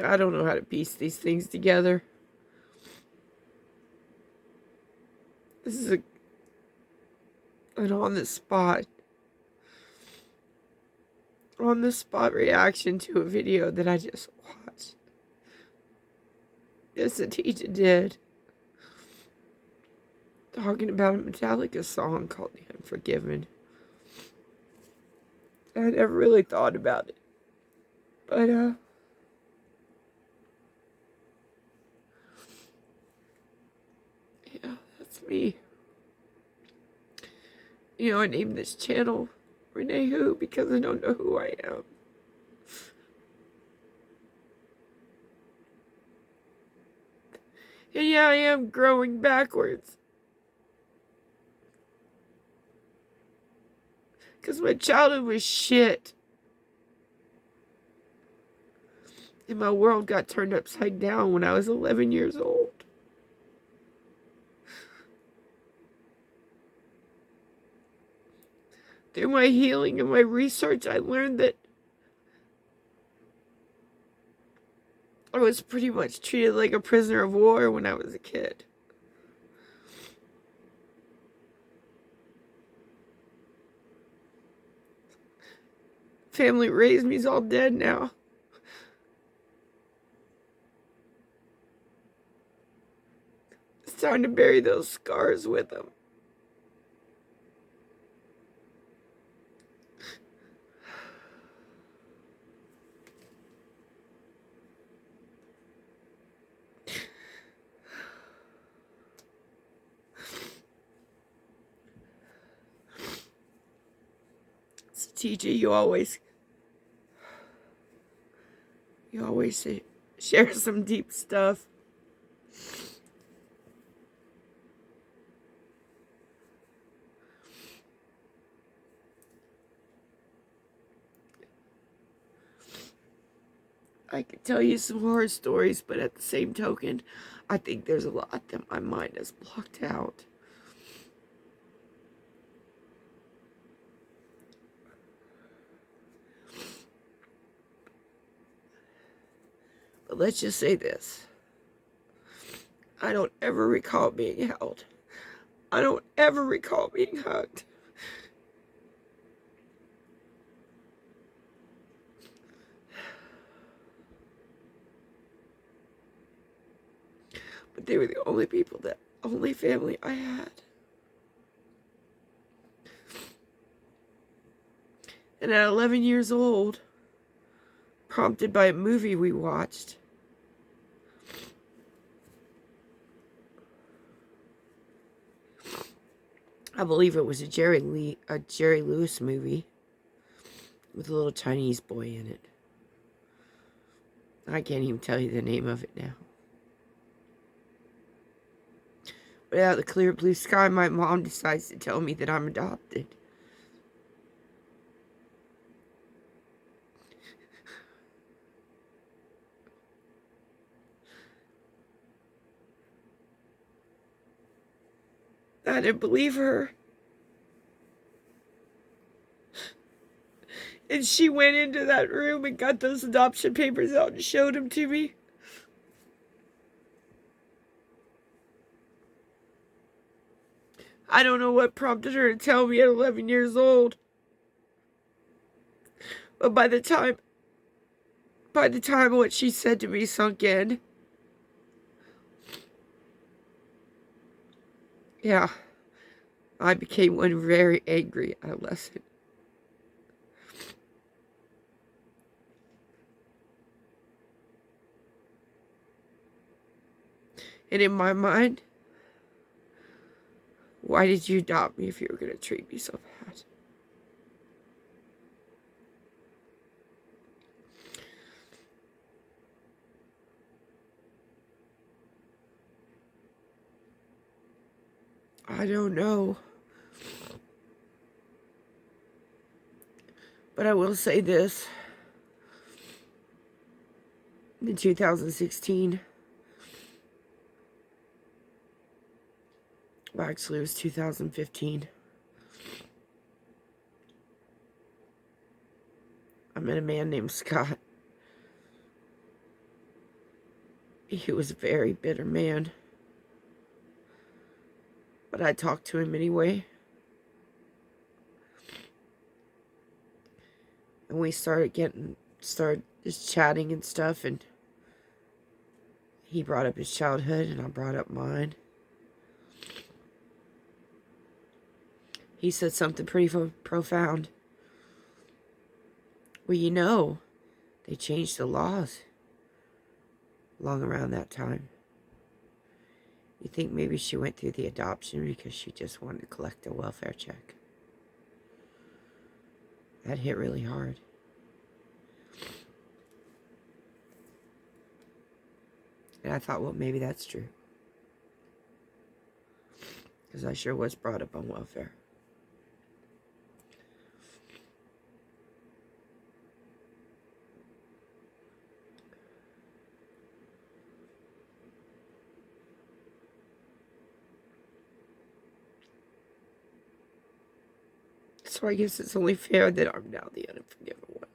I don't know how to piece these things together. This is an on the spot reaction to a video that I just watched. Yes, Atija did. Talking about a Metallica song called Unforgiven. I never really thought about it. But, yeah, that's me. You know, I named this channel Renee Who because I don't know who I am. And yeah, I am growing backwards. Because my childhood was shit. And my world got turned upside down when I was 11 years old. Through my healing and my research, I learned that I was pretty much treated like a prisoner of war when I was a kid. Family raised me's all dead now. It's time to bury those scars with them. So TJ, you always share some deep stuff. I could tell you some horror stories, but at the same token, I think there's a lot that my mind has blocked out. But let's just say this. I don't ever recall being held. I don't ever recall being hugged. But they were the only family I had. And at 11 years old, prompted by a movie we watched, I believe it was a Jerry Lewis movie with a little Chinese boy in it. I can't even tell you the name of it now. But out of the clear blue sky, my mom decides to tell me that I'm adopted. I didn't believe her. And she went into that room and got those adoption papers out and showed them to me. I don't know what prompted her to tell me at 11 years old. But by the time what she said to me sunk in, yeah, I became one very angry adolescent. And in my mind, why did you adopt me if you were going to treat me so bad? I don't know. But I will say this. In 2016, well, actually it was 2015, I met a man named Scott. He was a very bitter man. But I talked to him anyway. And we started just chatting and stuff, and he brought up his childhood and I brought up mine. He said something pretty profound. Well, you know, they changed the laws long around that time. You think maybe she went through the adoption because she just wanted to collect a welfare check? That hit really hard. And I thought, well, maybe that's true. Because I sure was brought up on welfare. So I guess it's only fair that I'm now the unforgiven one.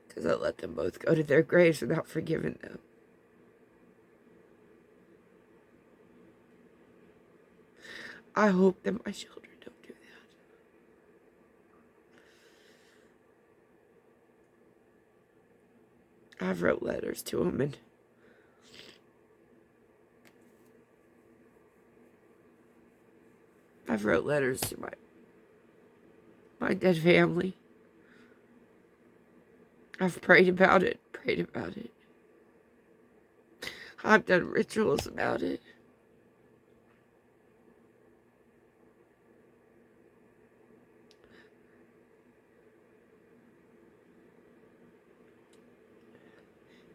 Because I let them both go to their graves without forgiving them. I hope that my children don't do that. I've wrote letters to them, and I've wrote letters to my dead family. I've prayed about it. I've done rituals about it.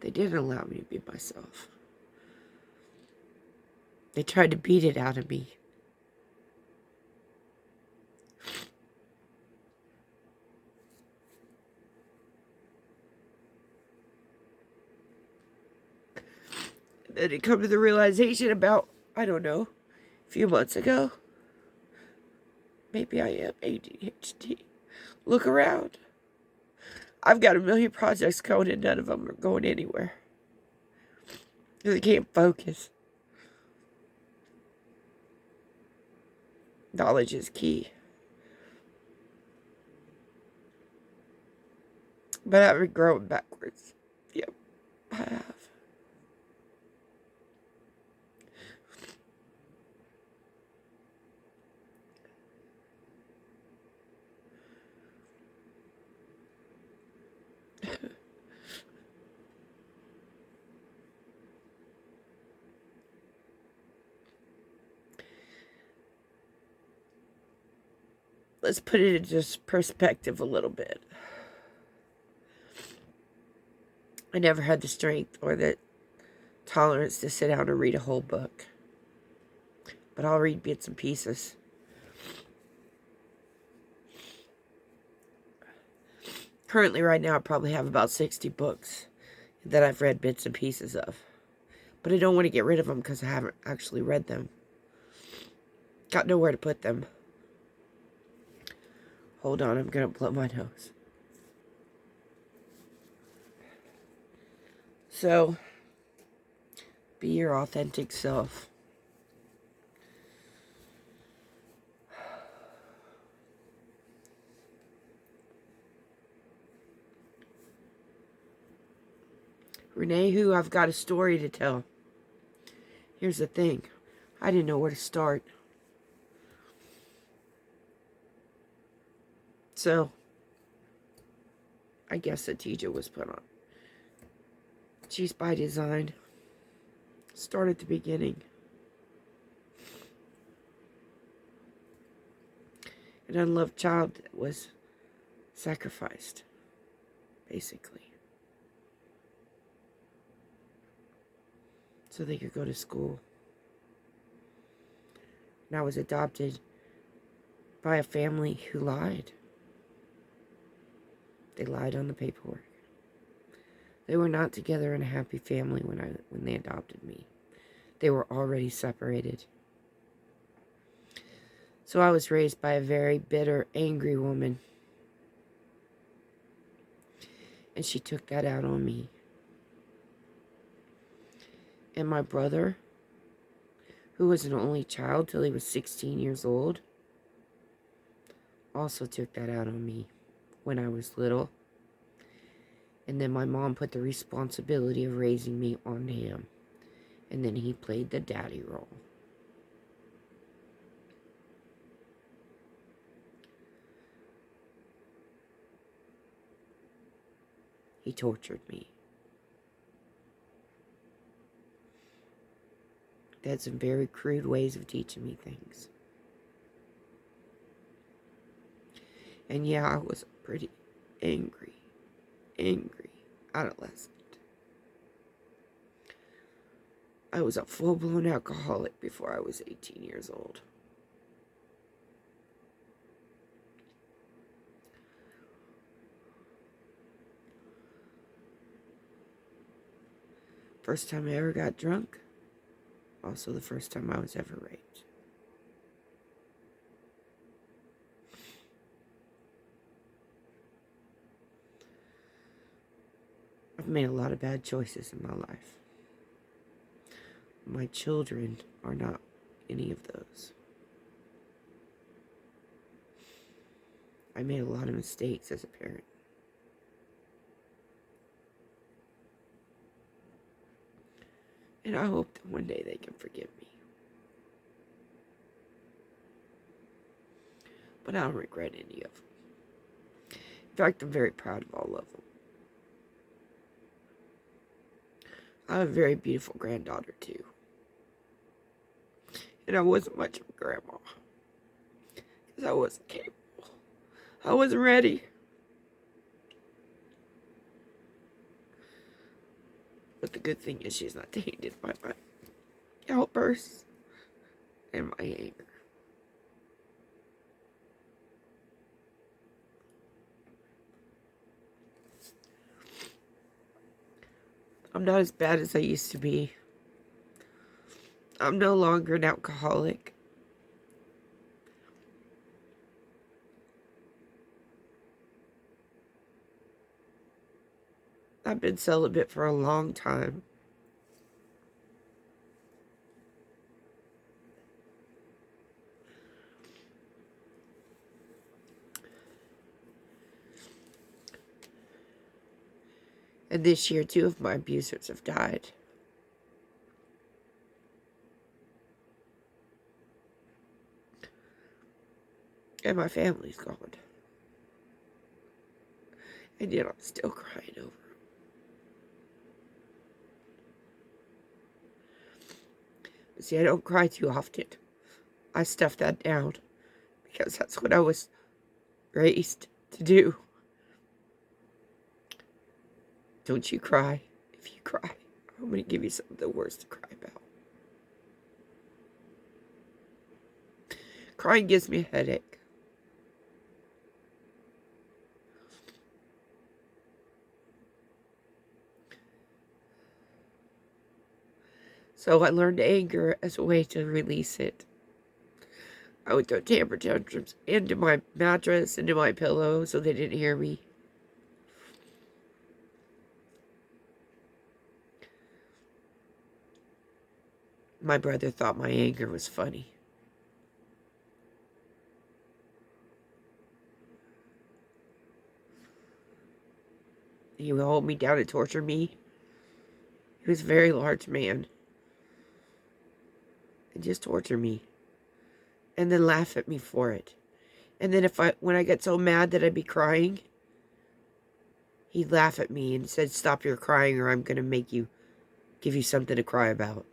They didn't allow me to be myself. They tried to beat it out of me. Then it come to the realization about, I don't know, a few months ago. Maybe I am ADHD. Look around. I've got a million projects going and none of them are going anywhere. Because I can't focus. Knowledge is key. But I've been growing backwards. Yep, I have. Let's put it into perspective a little bit. I never had the strength or the tolerance to sit down and read a whole book. But I'll read bits and pieces. Currently, right now, I probably have about 60 books that I've read bits and pieces of. But I don't want to get rid of them because I haven't actually read them. Got nowhere to put them. Hold on, I'm going to blow my nose. So, be your authentic self. Renee, who I've got a story to tell. Here's the thing. I didn't know where to start. So, I guess the teacher was put on. She's by design. Start at the beginning. An unloved child that was sacrificed, basically, so they could go to school. And I was adopted by a family who lied. They lied on the paperwork. They were not together in a happy family when they adopted me. They were already separated. So I was raised by a very bitter, angry woman. And she took that out on me. And my brother, who was an only child till he was 16 years old, also took that out on me when I was little. And then my mom put the responsibility of raising me on him. And then he played the daddy role. He tortured me. They had some very crude ways of teaching me things. And yeah, I was a pretty angry adolescent. I was a full-blown alcoholic before I was 18 years old. First time I ever got drunk. Also the first time I was ever raped. I've made a lot of bad choices in my life. My children are not any of those. I made a lot of mistakes as a parent. And I hope that one day they can forgive me. But I don't regret any of them. In fact, I'm very proud of all of them. I have a very beautiful granddaughter, too. And I wasn't much of a grandma. Because I wasn't capable. I wasn't ready. But the good thing is she's not tainted by my outbursts and my anger. I'm not as bad as I used to be. I'm no longer an alcoholic. I've been celibate for a long time. And this year, 2 of my abusers have died. And my family's gone. And yet I'm still crying over them. But see, I don't cry too often. I stuff that down. Because that's what I was raised to do. Don't you cry. If you cry, I'm going to give you something the worst to cry about. Crying gives me a headache. So I learned anger as a way to release it. I would throw temper tantrums into my mattress, into my pillow, so they didn't hear me. My brother thought my anger was funny. He would hold me down and torture me. He was a very large man. And just torture me. And then laugh at me for it. And then when I get so mad that I'd be crying, he'd laugh at me and said, "Stop your crying or I'm going to give you something to cry about."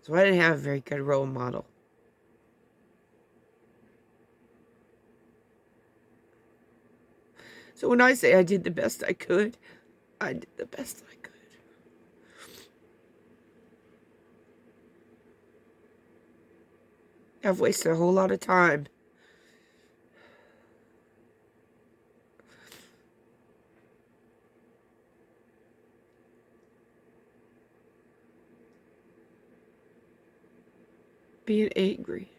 So I didn't have a very good role model. So when I say I did the best I could, I did the best I could. I've wasted a whole lot of time. being angry.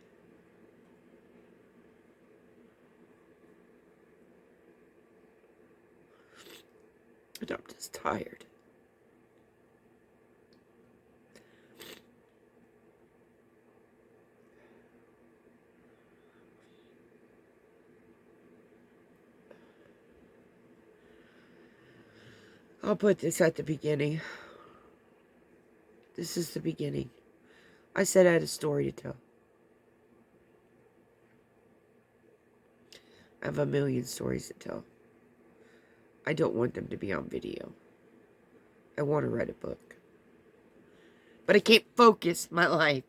And I'm just tired. I'll put this at the beginning. This is the beginning. I said I had a story to tell. I have a million stories to tell. I don't want them to be on video. I want to write a book. But I can't focus my life.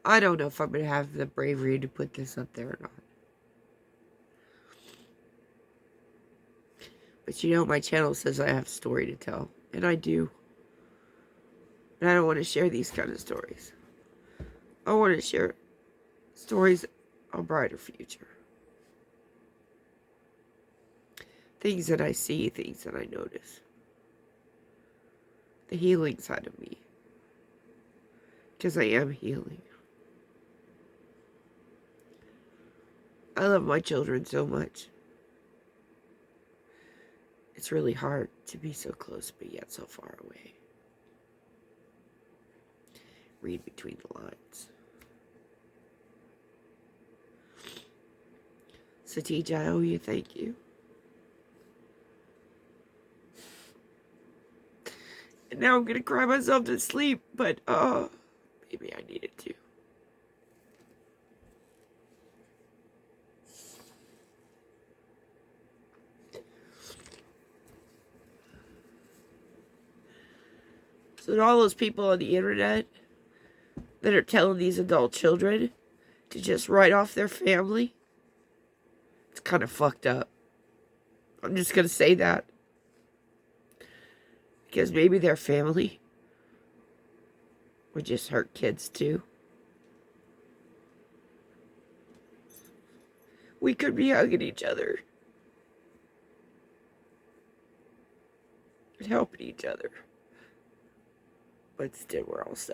I don't know if I'm going to have the bravery to put this up there or not. But you know, my channel says I have a story to tell. And I do. And I don't want to share these kind of stories. I want to share stories of a brighter future. Things that I see, things that I notice. The healing side of me. Because I am healing. I love my children so much. It's really hard to be so close but yet so far away. Read between the lines. So TJ, I owe you thank you. And now I'm going to cry myself to sleep, but maybe I needed to. So to all those people on the internet that are telling these adult children to just write off their family, it's kind of fucked up. I'm just going to say that. Because maybe their family would just hurt kids too. We could be hugging each other and helping each other. But still, we're all sad.